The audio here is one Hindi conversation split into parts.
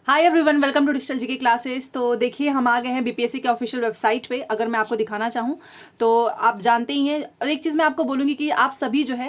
Hi everyone, welcome to digital GK classes. तो देखिए, हम आ गए हैं बीपीएससी के ऑफिशियल वेबसाइट पे। अगर मैं आपको दिखाना चाहूँ तो आप जानते ही हैं। और एक चीज़ मैं आपको बोलूँगी कि आप सभी जो है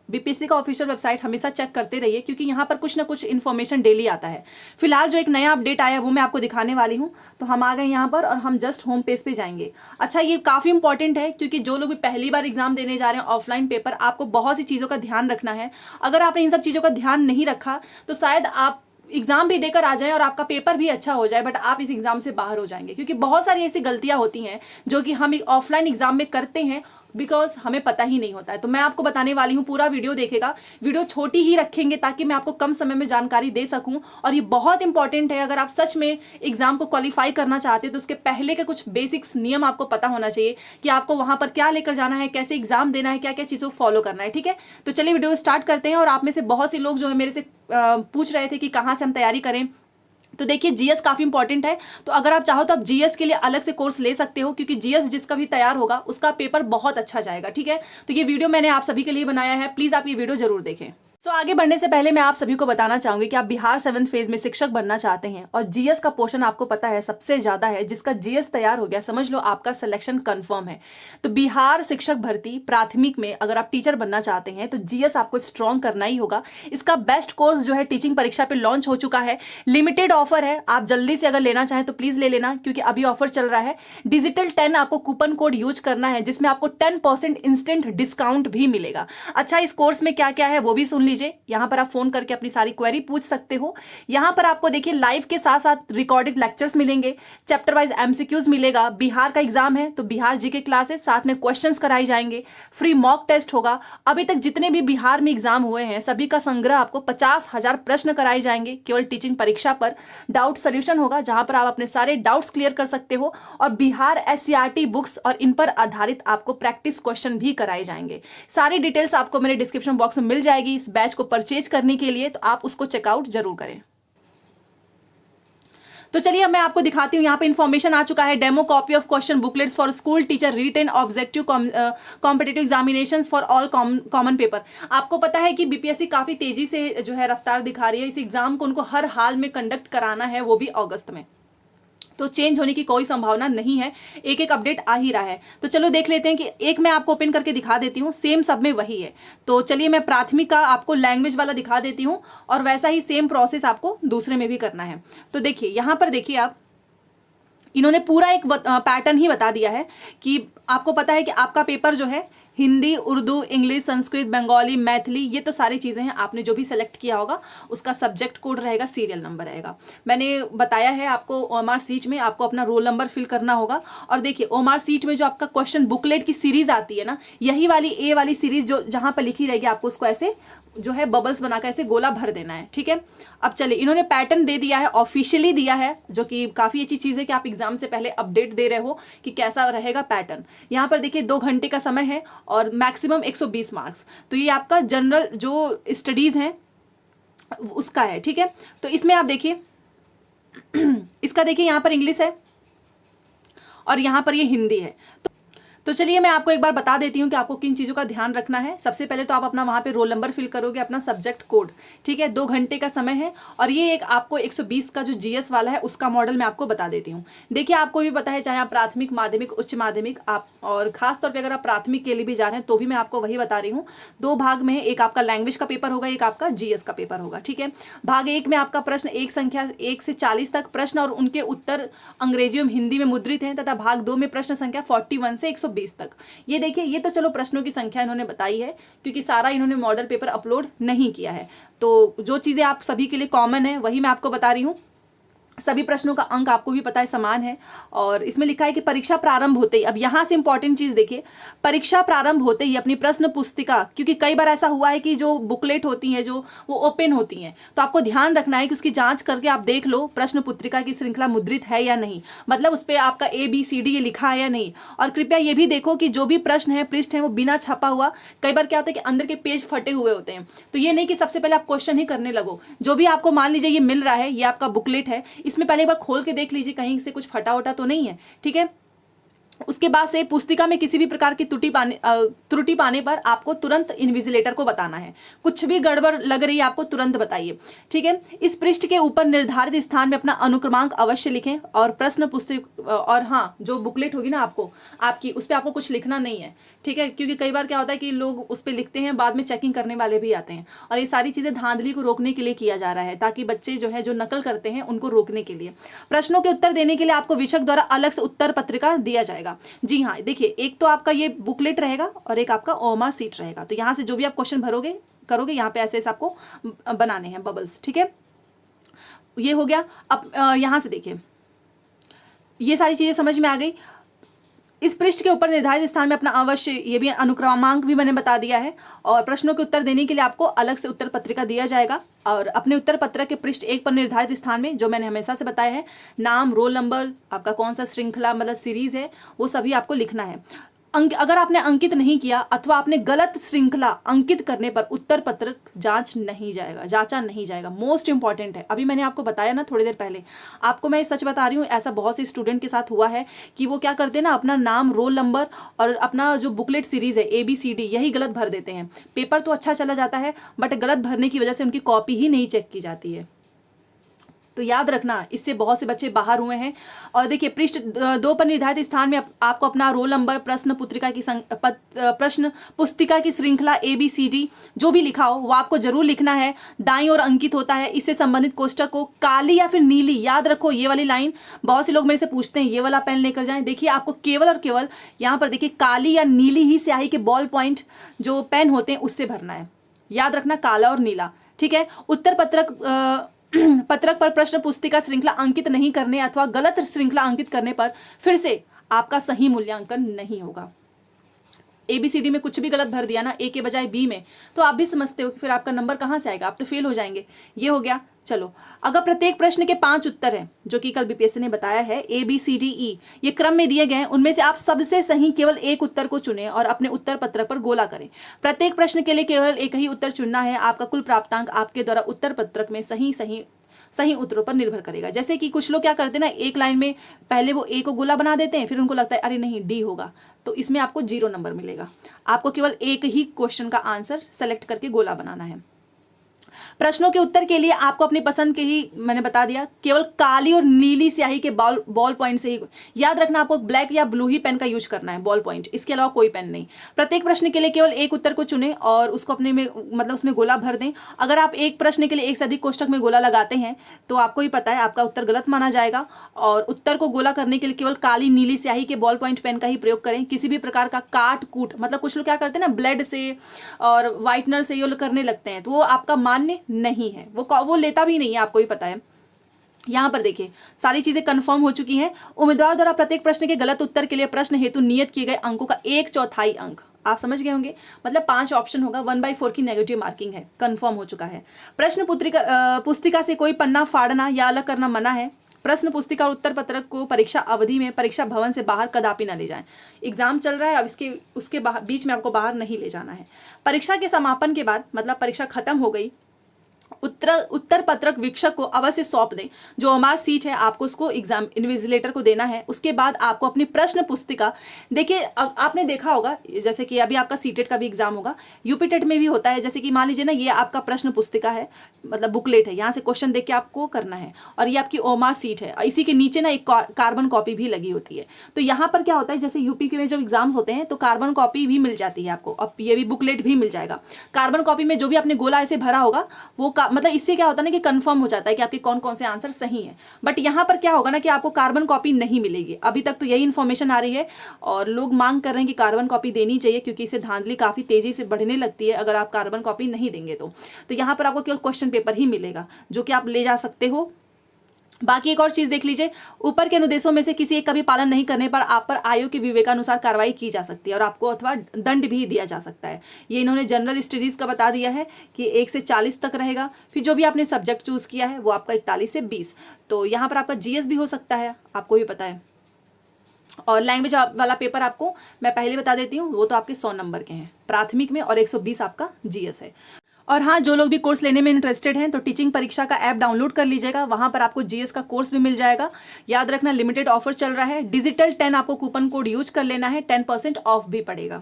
बीपीएससी का ऑफिशियल वेबसाइट हमेशा चेक करते रहिए, क्योंकि यहाँ पर कुछ ना कुछ इन्फॉर्मेशन डेली आता है। फिलहाल जो एक नया अपडेट आया है वो मैं आपको दिखाने वाली हूँ। तो हम आ गए यहाँ पर और हम जस्ट होम पेज पे जाएंगे। अच्छा, ये काफ़ी इंपॉर्टेंट है, क्योंकि जो लोग भी पहली बार एग्जाम देने जा रहे हैं ऑफलाइन पेपर, आपको बहुत सी चीज़ों का ध्यान रखना है। अगर आपने इन सब चीज़ों का ध्यान नहीं रखा तो शायद आप एग्जाम भी देकर आ जाएं और आपका पेपर भी अच्छा हो जाए, बट आप इस एग्जाम से बाहर हो जाएंगे। क्योंकि बहुत सारी ऐसी गलतियां होती हैं जो कि हम ऑफलाइन एग्जाम में करते हैं, बिकॉज हमें पता ही नहीं होता है। तो मैं आपको बताने वाली हूँ, पूरा वीडियो देखेगा। वीडियो छोटी ही रखेंगे ताकि मैं आपको कम समय में जानकारी दे सकूं। और ये बहुत इंपॉर्टेंट है, अगर आप सच में एग्जाम को क्वालिफाई करना चाहते हैं तो उसके पहले के कुछ बेसिक्स नियम आपको पता होना चाहिए कि आपको वहां पर क्या लेकर जाना है, कैसे एग्जाम देना है, क्या क्या चीज़ों को फॉलो करना है। ठीक है, तो चलिए वीडियो स्टार्ट करते हैं। और आप में से बहुत से लोग जो है मेरे से पूछ रहे थे कि कहाँ से हम तैयारी करें। तो देखिए, जीएस काफी इंपॉर्टेंट है। तो अगर आप चाहो तो आप जीएस के लिए अलग से कोर्स ले सकते हो, क्योंकि जीएस जिसका भी तैयार होगा उसका पेपर बहुत अच्छा जाएगा। ठीक है, तो ये वीडियो मैंने आप सभी के लिए बनाया है, प्लीज आप ये वीडियो जरूर देखें। आगे बढ़ने से पहले मैं आप सभी को बताना चाहूंगी कि आप बिहार 7th फेज में शिक्षक बनना चाहते हैं और जीएस का पोर्शन आपको पता है सबसे ज्यादा है। जिसका जीएस तैयार हो गया, समझ लो आपका सिलेक्शन कंफर्म है। तो बिहार शिक्षक भर्ती प्राथमिक में अगर आप टीचर बनना चाहते हैं तो जीएस आपको स्ट्रॉन्ग करना ही होगा। इसका बेस्ट कोर्स जो है टीचिंग परीक्षा पे लॉन्च हो चुका है। लिमिटेड ऑफर है, आप जल्दी से अगर लेना चाहें तो प्लीज ले लेना, क्योंकि अभी ऑफर चल रहा है। डिजिटल 10 आपको कूपन कोड यूज करना है, जिसमें आपको 10% इंस्टेंट डिस्काउंट भी मिलेगा। अच्छा, इस कोर्स में क्या क्या है वो भी सुन लीजिए। यहाँ पर आप फोन करके अपनी सारी क्वेरी पूछ सकते हो। यहाँ पर आपको देखिए लाइव के साथ साथ रिकॉर्डेड लेक्चर्स मिलेंगे, चैप्टर वाइज एमसीक्यूज मिलेगा। बिहार का एग्जाम है तो बिहार जीके क्लासेस, साथ में क्वेश्चंस कराई जाएंगे। फ्री मॉक टेस्ट होगा। अभी तक जितने भी बिहार में एग्जाम हुए हैं सभी का संग्रह, आपको 50,000 प्रश्न कराए जाएंगे केवल टीचिंग परीक्षा पर। डाउट सोल्यूशन होगा, जहां पर आप अपने सारे डाउट्स क्लियर कर सकते हो। और बिहार एससीईआरटी बुक्स और इन पर आधारित आपको प्रैक्टिस क्वेश्चन भी कराए जाएंगे। सारी डिटेल्स आपको मेरे डिस्क्रिप्शन बॉक्स में मिल जाएगी इस बैच को परचेज करने के लिए, तो आप उसको चेकआउट जरूर करें। तो चलिए अब मैं आपको दिखाती हूँ। यहाँ पे इन्फॉर्मेशन आ चुका है, demo copy of question booklets for school teacher written objective competitive examinations for all common paper. आपको पता है कि बीपीएससी काफी तेजी से जो है रफ्तार दिखा रही है। इस एग्जाम को उनको हर हाल में कंडक्ट कराना है, वो भी अगस्त में। तो चेंज होने की कोई संभावना नहीं है, एक एक अपडेट आ ही रहा है। तो चलो देख लेते हैं कि एक मैं आपको ओपन करके दिखा देती हूँ, सेम सब में वही है। तो चलिए मैं प्राथमिक का आपको लैंग्वेज वाला दिखा देती हूँ, और वैसा ही सेम प्रोसेस आपको दूसरे में भी करना है। तो देखिए यहाँ पर देखिए, आप इन्होंने पूरा एक पैटर्न ही बता दिया है कि आपको पता है कि आपका पेपर जो है हिंदी, उर्दू, इंग्लिश, संस्कृत, बंगाली, मैथिली, ये तो सारी चीज़ें हैं। आपने जो भी सेलेक्ट किया होगा उसका सब्जेक्ट कोड रहेगा, सीरियल नंबर रहेगा। मैंने बताया है आपको ओएमआर सीट में आपको अपना रोल नंबर फिल करना होगा। और देखिए ओएमआर सीट में जो आपका क्वेश्चन बुकलेट की सीरीज आती है ना, यही वाली ए वाली सीरीज जो जहां पर लिखी रहेगी, आपको उसको ऐसे जो है बबल्स बनाकर ऐसे गोला भर देना है। ठीक है, अब चलिए इन्होंने पैटर्न दे दिया है, ऑफिशियली दिया है, जो कि काफ़ी अच्छी चीज़ है कि आप एग्जाम से पहले अपडेट दे रहे हो कि कैसा रहेगा पैटर्न। यहाँ पर देखिए 2 घंटे का समय है और मैक्सिमम 120 मार्क्स। तो ये आपका जनरल जो स्टडीज़ हैं उसका है। ठीक है, तो इसमें आप देखिए इसका देखिए यहाँ पर इंग्लिश है और यहाँ पर ये हिंदी है। तो चलिए मैं आपको एक बार बता देती हूँ कि आपको किन चीज़ों का ध्यान रखना है। सबसे पहले तो आप अपना वहाँ पे रोल नंबर फिल करोगे, अपना सब्जेक्ट कोड। ठीक है, 2 घंटे का समय है। और ये एक आपको 120 का जो जीएस वाला है उसका मॉडल मैं आपको बता देती हूँ। देखिए आपको भी पता है, चाहे आप प्राथमिक, माध्यमिक, उच्च माध्यमिक, आप और खासतौर पर अगर आप प्राथमिक के लिए भी जा रहे हैं तो भी मैं आपको वही बता रही हूँ। 2 भाग में है, एक आपका लैंग्वेज का पेपर होगा, एक आपका जीएस का पेपर होगा। ठीक है, भाग 1 में आपका प्रश्न एक संख्या 1 से 40 तक प्रश्न और उनके उत्तर अंग्रेजी एवं हिंदी में मुद्रित हैं, तथा भाग 2 में प्रश्न संख्या 41 से 120 तक। ये देखिए, ये तो चलो प्रश्नों की संख्या इन्होंने बताई है, क्योंकि सारा इन्होंने मॉडल पेपर अपलोड नहीं किया है। तो जो चीज़ें आप सभी के लिए कॉमन है वही मैं आपको बता रही हूँ। सभी प्रश्नों का अंक आपको भी पता है समान है। और इसमें लिखा है कि परीक्षा प्रारंभ होते ही, अब यहाँ से इंपॉर्टेंट चीज देखिए, परीक्षा प्रारंभ होते ही अपनी प्रश्न पुस्तिका, क्योंकि कई बार ऐसा हुआ है कि जो बुकलेट होती हैं जो वो ओपन होती हैं, तो आपको ध्यान रखना है कि उसकी जांच करके आप देख लो प्रश्न पुस्तिका की श्रृंखला मुद्रित है या नहीं, मतलब उस पर आपका ABCD ये लिखा है या नहीं। और कृपया ये भी देखो कि जो भी प्रश्न है, पृष्ठ है, वो बिना छपा हुआ। कई बार क्या होता है कि अंदर के पेज फटे हुए होते हैं, तो ये नहीं कि सबसे पहले आप क्वेश्चन ही करने लगो। जो भी आपको मान लीजिए ये मिल रहा है, ये आपका बुकलेट है, इसमें पहले एक बार खोल के देख लीजिए कहीं से कुछ फटा उटा तो नहीं है। ठीक है, उसके बाद से पुस्तिका में किसी भी प्रकार की त्रुटि पाने पर आपको तुरंत इन्विजिलेटर को बताना है। कुछ भी गड़बड़ लग रही है आपको तुरंत बताइए, ठीक है। इस पृष्ठ के ऊपर निर्धारित स्थान में अपना अनुक्रमांक अवश्य लिखें और प्रश्न पुस्तिका और हाँ, जो बुकलेट होगी ना आपको आपकी, उस पर आपको कुछ लिखना नहीं है, ठीक है, क्योंकि कई बार क्या होता है कि लोग उस पर लिखते हैं, बाद में चेकिंग करने वाले भी आते हैं, और ये सारी चीजें धांधली को रोकने के लिए किया जा रहा है, ताकि बच्चे जो है जो नकल करते हैं उनको रोकने के लिए। प्रश्नों के उत्तर देने के लिए आपको विषक द्वारा अलग से उत्तर पत्रिका दिया जाएगा। जी हाँ, देखिए, एक तो आपका ये बुकलेट रहेगा और एक आपका ओएमआर सीट रहेगा। तो यहाँ से जो भी आप क्वेश्चन भरोगे करोगे, यहाँ पे ऐसे ऐसे आपको बनाने हैं बबल्स, ठीक है। ये हो गया। अब यहाँ से देखिए, ये सारी चीजें समझ में आ गई। इस पृष्ठ के ऊपर निर्धारित स्थान में अपना अवश्य, ये भी अनुक्रमांक भी मैंने बता दिया है, और प्रश्नों के उत्तर देने के लिए आपको अलग से उत्तर पत्रिका दिया जाएगा। और अपने उत्तर पत्र के पृष्ठ 1 पर निर्धारित स्थान में, जो मैंने हमेशा से बताया है, नाम, रोल नंबर, आपका कौन सा श्रृंखला मतलब सीरीज है, वो सभी आपको लिखना है। अगर आपने अंकित नहीं किया अथवा आपने गलत श्रृंखला अंकित करने पर उत्तर पत्र जांचा नहीं जाएगा। मोस्ट इंपॉर्टेंट है। अभी मैंने आपको बताया ना थोड़ी देर पहले, आपको मैं सच बता रही हूँ, ऐसा बहुत से स्टूडेंट के साथ हुआ है कि वो क्या करते हैं ना, अपना नाम, रोल नंबर और अपना जो बुकलेट सीरीज है ABCD, यही गलत भर देते हैं। पेपर तो अच्छा चला जाता है, बट गलत भरने की वजह से उनकी कॉपी ही नहीं चेक की जाती है। तो याद रखना, इससे बहुत से बच्चे बाहर हुए हैं। और देखिए, पृष्ठ 2 पर निर्धारित स्थान में आपको अपना रोल नंबर, प्रश्न पुस्तिका की श्रृंखला ABCD जो भी लिखा हो वो आपको जरूर लिखना है। दाईं ओर अंकित होता है, इससे संबंधित कोष्टक को काली या फिर नीली, याद रखो ये वाली लाइन, बहुत से लोग मेरे से पूछते हैं ये वाला पेन लेकर जाएं। देखिए, आपको केवल और केवल यहाँ पर देखिए काली या नीली ही स्याही के बॉल पॉइंट जो पेन होते हैं उससे भरना है। याद रखना, काला और नीला, ठीक है। उत्तर पत्रक पर प्रश्न पुस्तिका श्रृंखला अंकित नहीं करने अथवा गलत श्रृंखला अंकित करने पर फिर से आपका सही मूल्यांकन नहीं होगा। ABCD में कुछ भी गलत भर दिया ना, A के बजाय B में, तो आप भी समझते हो कि फिर आपका नंबर कहाँ से आएगा, आप तो फेल हो जाएंगे। ये हो गया। चलो, अगर प्रत्येक प्रश्न के 5 उत्तर हैं, जो कि कल BPSC ने बताया है, ABCDE ये क्रम में दिए गए हैं, उनमें से आप सबसे सही केवल एक उत्तर को चुनें और अपने उत्तर पत्रक पर गोला करें। प्रत्येक प्रश्न के लिए केवल एक ही उत्तर चुनना है। आपका कुल प्राप्तांक आपके द्वारा उत्तर पत्रक में सही उत्तरों पर निर्भर करेगा। जैसे कि कुछ लोग क्या करते हैं ना, एक लाइन में पहले वो A को गोला बना देते हैं, फिर उनको लगता है अरे नहीं D होगा, तो इसमें आपको 0 नंबर मिलेगा। आपको केवल एक ही क्वेश्चन का आंसर सेलेक्ट करके गोला बनाना है। प्रश्नों के उत्तर के लिए आपको अपनी पसंद के ही, मैंने बता दिया, केवल काली और नीली स्याही के बॉल पॉइंट से ही, याद रखना आपको ब्लैक या ब्लू ही पेन का यूज करना है, बॉल पॉइंट, इसके अलावा कोई पेन नहीं। प्रत्येक प्रश्न के लिए केवल एक उत्तर को चुनें और उसको अपने में मतलब उसमें गोला भर दें। अगर आप एक प्रश्न के लिए एक से अधिक कोष्टक में गोला लगाते हैं तो आपको ही पता है आपका उत्तर गलत माना जाएगा। और उत्तर को गोला करने के लिए केवल काली नीली स्याही के बॉल पॉइंट पेन का ही प्रयोग करें। किसी भी प्रकार का काट कूट, मतलब कुछ लोग क्या करते हैं ना, ब्लेड से और व्हाइटनर से ये लोग करने लगते हैं, तो वो आपका मान्य नहीं है, वो लेता भी नहीं है, आपको ही पता है। यहां पर देखिए, सारी चीजें कंफर्म हो चुकी हैं। उम्मीदवार द्वारा प्रत्येक प्रश्न के गलत उत्तर के लिए प्रश्न हेतु नियत किए गए अंकों का 1/4 अंक, आप समझ गए होंगे, मतलब 5 ऑप्शन होगा, 1/4 की नेगेटिव मार्किंग है, कंफर्म हो चुका है। प्रश्न पुस्तिका से कोई पन्ना फाड़ना या अलग करना मना है। प्रश्न पुस्तिका और उत्तर पत्रक को परीक्षा अवधि में परीक्षा भवन से बाहर कदापि न ले जाएं। एग्जाम चल रहा है, अब उसके बीच में आपको बाहर नहीं ले जाना है। परीक्षा के समापन के बाद, मतलब परीक्षा खत्म हो गई, उत्तर पत्रक वीक्षक को अवश्य सौंप दें। जो हमारा सीट है आपको उसको एग्जाम इन्विजिलेटर को देना है। उसके बाद आपको अपनी प्रश्न पुस्तिका, देखिए आपने देखा होगा, जैसे कि अभी आपका सीटेट का भी एग्जाम होगा, यूपी टेट में भी होता है। जैसे कि मान लीजिए ना, ये आपका प्रश्न पुस्तिका है, मतलब बुकलेट है, यहाँ से क्वेश्चन देख के आपको करना है, और ये आपकी ओएमआर सीट है, इसी के नीचे ना एक कार्बन कॉपी भी लगी होती है। तो यहाँ पर क्या होता है, जैसे यूपी के में जब एग्जाम्स होते हैं तो कार्बन कॉपी भी मिल जाती है आपको, अब ये भी बुकलेट भी मिल जाएगा। कार्बन कॉपी में जो भी आपने गोला ऐसे भरा होगा वो मतलब इससे क्या होता है ना कि कंफर्म हो जाता है कि आपके कौन कौन से आंसर सही है। बट यहाँ पर क्या होगा ना कि आपको कार्बन कॉपी नहीं मिलेगी। अभी तक तो यही इन्फॉर्मेशन आ रही है और लोग मांग कर रहे हैं कि कार्बन कॉपी देनी चाहिए, क्योंकि इससे धांधली काफी तेजी से बढ़ने लगती है अगर आप कार्बन कॉपी नहीं देंगे तो। यहाँ पर आपको केवल क्वेश्चन पेपर ही मिलेगा जो कि आप ले जा सकते हो। बाकी एक और चीज देख लीजिए, ऊपर के अनुदेशों में से किसी एक का भी पालन नहीं करने पर आप पर आयोग के विवेकानुसार कार्रवाई की जा सकती है और आपको अथवा दंड भी दिया जा सकता है। ये इन्होंने जनरल स्टडीज का बता दिया है कि 1 से 40 तक रहेगा। फिर जो भी आपने सब्जेक्ट चूज किया है वो आपका 41 से 20। तो यहाँ पर आपका GS भी हो सकता है, आपको भी पता है। और लैंग्वेज वाला पेपर आपको मैं पहले बता देती हूँ, वो तो आपके 100 नंबर के हैं प्राथमिक में, और 120 आपका GS है। और हाँ, जो लोग भी कोर्स लेने में इंटरेस्टेड हैं तो टीचिंग परीक्षा का ऐप डाउनलोड कर लीजिएगा, वहाँ पर आपको जीएस का कोर्स भी मिल जाएगा। याद रखना लिमिटेड ऑफर चल रहा है, डिजिटल 10 आपको कूपन कोड यूज कर लेना है, 10% ऑफ भी पड़ेगा।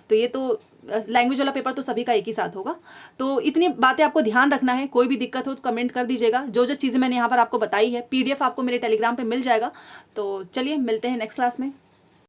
तो ये तो लैंग्वेज वाला पेपर तो सभी का एक ही साथ होगा। तो इतनी बातें आपको ध्यान रखना है, कोई भी दिक्कत हो तो कमेंट कर दीजिएगा। जो जो चीज़ें मैंने यहाँ पर आपको बताई है पीडीएफ आपको मेरे टेलीग्राम पे मिल जाएगा। तो चलिए मिलते हैं नेक्स्ट क्लास में।